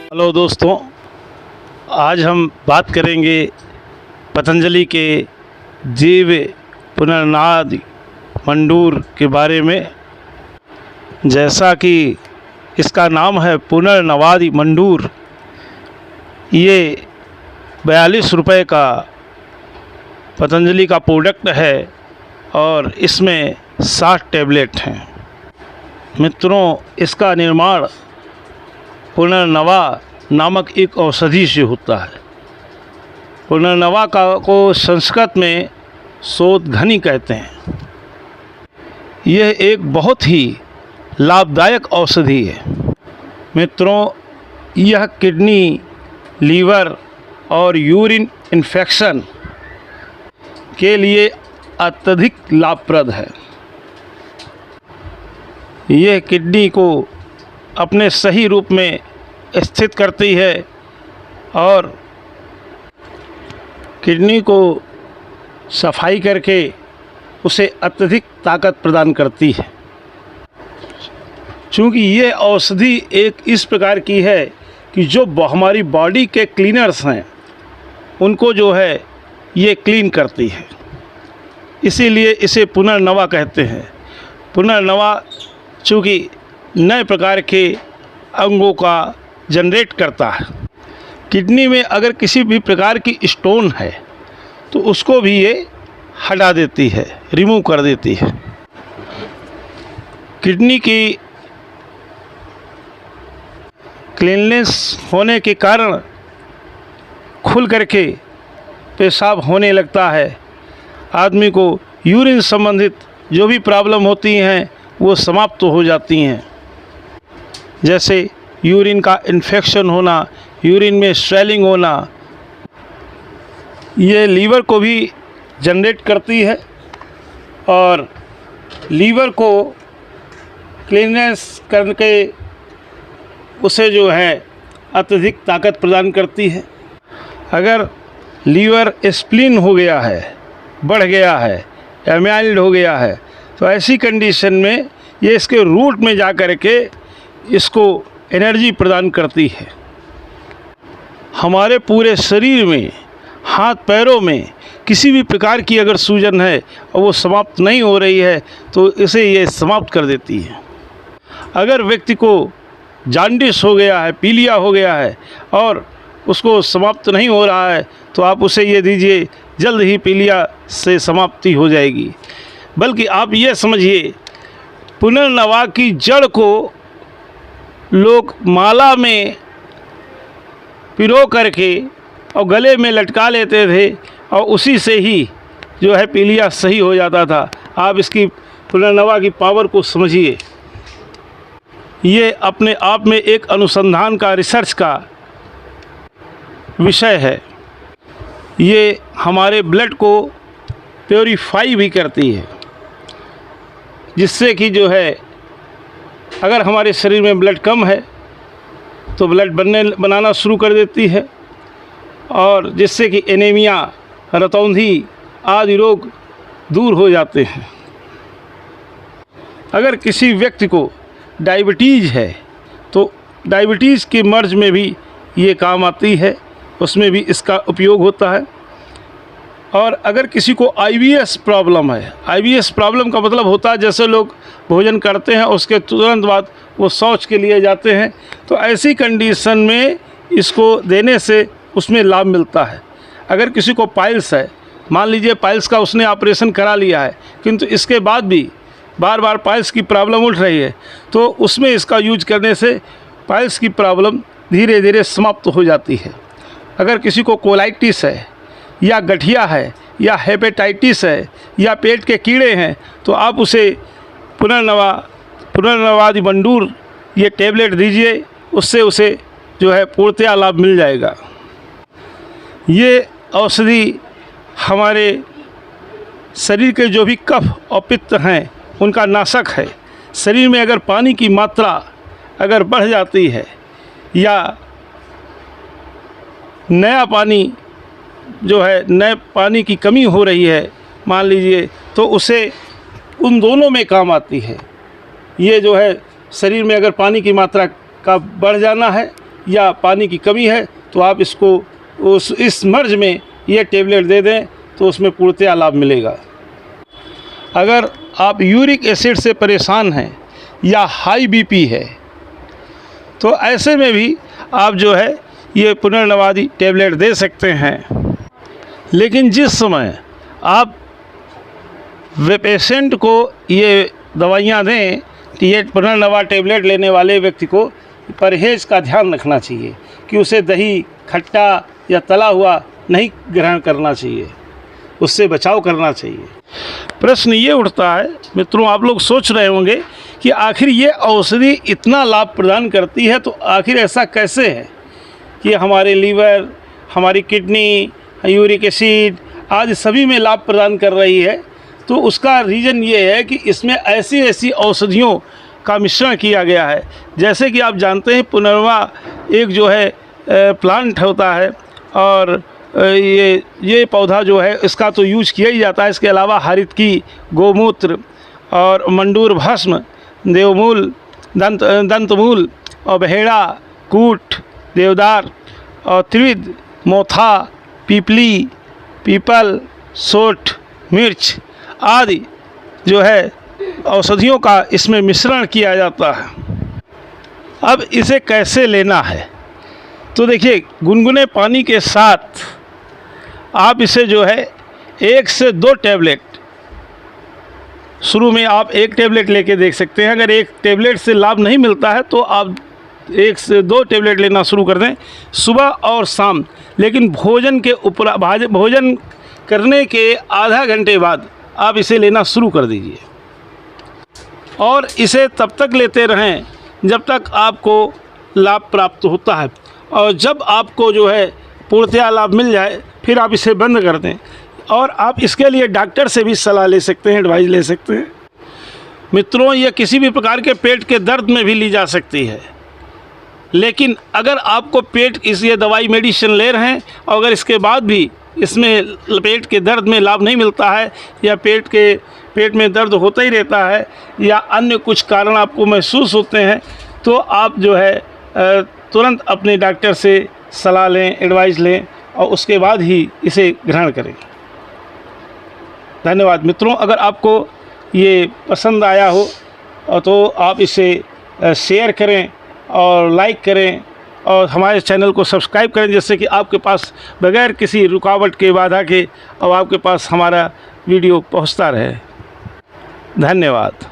Hello दोस्तों, आज हम बात करेंगे पतंजलि के जीव पुनर्नादि मंडूर के बारे में। जैसा कि इसका नाम है पुनर्नवादि मंडूर, ये 42 रुपये का पतंजलि का प्रोडक्ट है और इसमें 60 टैबलेट हैं। मित्रों, इसका निर्माण पुनर्नवा नामक एक औषधि से होता है। पुनर्नवा को संस्कृत में शोधघनी कहते हैं। यह एक बहुत ही लाभदायक औषधि है। मित्रों, यह किडनी, लीवर और यूरिन इन्फेक्शन के लिए अत्यधिक लाभप्रद है। यह किडनी को अपने सही रूप में स्थित करती है और किडनी को सफाई करके उसे अत्यधिक ताकत प्रदान करती है। चूँकि ये औषधि एक इस प्रकार की है कि जो हमारी बॉडी के क्लीनर्स हैं उनको जो है ये क्लीन करती है, इसीलिए इसे पुनर्नवा कहते हैं। पुनर्नवा चूँकि नए प्रकार के अंगों का जनरेट करता है। किडनी में अगर किसी भी प्रकार की स्टोन है तो उसको भी ये हटा देती है, रिमूव कर देती है। किडनी की क्लीननेस होने के कारण खुल करके पेशाब होने लगता है। आदमी को यूरिन संबंधित जो भी प्रॉब्लम होती हैं वो समाप्त हो जाती हैं, जैसे यूरिन का इन्फेक्शन होना, यूरिन में स्वेलिंग होना। ये लीवर को भी जनरेट करती है और लीवर को क्लीननेस करके उसे जो है अत्यधिक ताकत प्रदान करती है। अगर लीवर स्प्लीन हो गया है, बढ़ गया है, एमाइल्ड हो गया है, तो ऐसी कंडीशन में ये इसके रूट में जा कर के इसको एनर्जी प्रदान करती है। हमारे पूरे शरीर में, हाथ पैरों में किसी भी प्रकार की अगर सूजन है और वो समाप्त नहीं हो रही है तो इसे ये समाप्त कर देती है। अगर व्यक्ति को जॉन्डिस हो गया है, पीलिया हो गया है और उसको समाप्त नहीं हो रहा है तो आप उसे ये दीजिए, जल्द ही पीलिया से समाप्ति हो जाएगी। बल्कि आप ये समझिए, पुनर्नवा की जड़ को लोग माला में पिरो करके और गले में लटका लेते थे और उसी से ही जो है पीलिया सही हो जाता था। आप इसकी पुनर्नवा की पावर को समझिए। ये अपने आप में एक अनुसंधान का, रिसर्च का विषय है। ये हमारे ब्लड को प्योरीफाई भी करती है, जिससे कि जो है अगर हमारे शरीर में ब्लड कम है तो ब्लड बनाना शुरू कर देती है और जिससे कि एनीमिया, रतौंधी आदि रोग दूर हो जाते हैं। अगर किसी व्यक्ति को डायबिटीज़ है तो डायबिटीज़ के मर्ज में भी ये काम आती है, उसमें भी इसका उपयोग होता है। और अगर किसी को IBS प्रॉब्लम है, IBS प्रॉब्लम का मतलब होता है जैसे लोग भोजन करते हैं उसके तुरंत बाद वो शौच के लिए जाते हैं, तो ऐसी कंडीशन में इसको देने से उसमें लाभ मिलता है। अगर किसी को पाइल्स है, मान लीजिए पाइल्स का उसने ऑपरेशन करा लिया है किंतु इसके बाद भी बार बार पाइल्स की प्रॉब्लम उठ रही है, तो उसमें इसका यूज करने से पाइल्स की प्रॉब्लम धीरे धीरे समाप्त हो जाती है। अगर किसी को कोलाइटिस है या गठिया है या हेपेटाइटिस है या पेट के कीड़े हैं तो आप उसे पुनर्नवादि मंडूर ये टैबलेट दीजिए, उससे उसे जो है पूर्णतया लाभ मिल जाएगा। ये औषधि हमारे शरीर के जो भी कफ और पित्त हैं उनका नाशक है। शरीर में अगर पानी की मात्रा अगर बढ़ जाती है या नया पानी जो है, नए पानी की कमी हो रही है मान लीजिए, तो उसे उन दोनों में काम आती है। ये जो है शरीर में अगर पानी की मात्रा का बढ़ जाना है या पानी की कमी है तो आप इसको इस मर्ज में ये टेबलेट दे दें तो उसमें पूर्णतया लाभ मिलेगा। अगर आप यूरिक एसिड से परेशान हैं या हाई बीपी है तो ऐसे में भी आप जो है ये पुनर्नवादी टेबलेट दे सकते हैं। लेकिन जिस समय आप वे पेशेंट को ये दवाइयाँ दें तो ये पुनर्नवा टेबलेट लेने वाले व्यक्ति को परहेज़ का ध्यान रखना चाहिए कि उसे दही, खट्टा या तला हुआ नहीं ग्रहण करना चाहिए, उससे बचाव करना चाहिए। प्रश्न ये उठता है मित्रों, आप लोग सोच रहे होंगे कि आखिर ये औषधि इतना लाभ प्रदान करती है तो आखिर ऐसा कैसे है कि हमारे लीवर, हमारी किडनी, यूरिक एसिड आदि सभी में लाभ प्रदान कर रही है। तो उसका रीज़न ये है कि इसमें ऐसी ऐसी औषधियों का मिश्रण किया गया है। जैसे कि आप जानते हैं पुनर्वा एक जो है प्लांट होता है और ये पौधा जो है इसका तो यूज किया ही जाता है। इसके अलावा हरितकी, गोमूत्र और मंडूर भस्म, देवमूल, दंतमूल और बहेड़ा, कूट, देवदार और त्रिविध, मोथा, पीपली, पीपल, सोठ, मिर्च आदि जो है औषधियों का इसमें मिश्रण किया जाता है। अब इसे कैसे लेना है तो देखिए, गुनगुने पानी के साथ आप इसे जो है 1 से 2 टैबलेट, शुरू में आप 1 टैबलेट लेके देख सकते हैं। अगर 1 टैबलेट से लाभ नहीं मिलता है तो आप 1 से 2 टैबलेट लेना शुरू कर दें सुबह और शाम। लेकिन भोजन करने के आधा घंटे बाद आप इसे लेना शुरू कर दीजिए और इसे तब तक लेते रहें जब तक आपको लाभ प्राप्त होता है। और जब आपको जो है पूर्णतया लाभ मिल जाए फिर आप इसे बंद कर दें। और आप इसके लिए डॉक्टर से भी सलाह ले सकते हैं, एडवाइस ले सकते हैं। मित्रों, यह किसी भी प्रकार के पेट के दर्द में भी ली जा सकती है। लेकिन अगर आपको ये दवाई मेडिसिन ले रहे हैं और अगर इसके बाद भी इसमें पेट के दर्द में लाभ नहीं मिलता है या पेट में दर्द होता ही रहता है या अन्य कुछ कारण आपको महसूस होते हैं तो आप जो है तुरंत अपने डॉक्टर से सलाह लें, एडवाइस लें और उसके बाद ही इसे ग्रहण करें। धन्यवाद मित्रों। अगर आपको ये पसंद आया हो तो आप इसे शेयर करें और लाइक करें और हमारे चैनल को सब्सक्राइब करें, जिससे कि आपके पास बगैर किसी रुकावट के, बाधा के और आपके पास हमारा वीडियो पहुंचता रहे। धन्यवाद।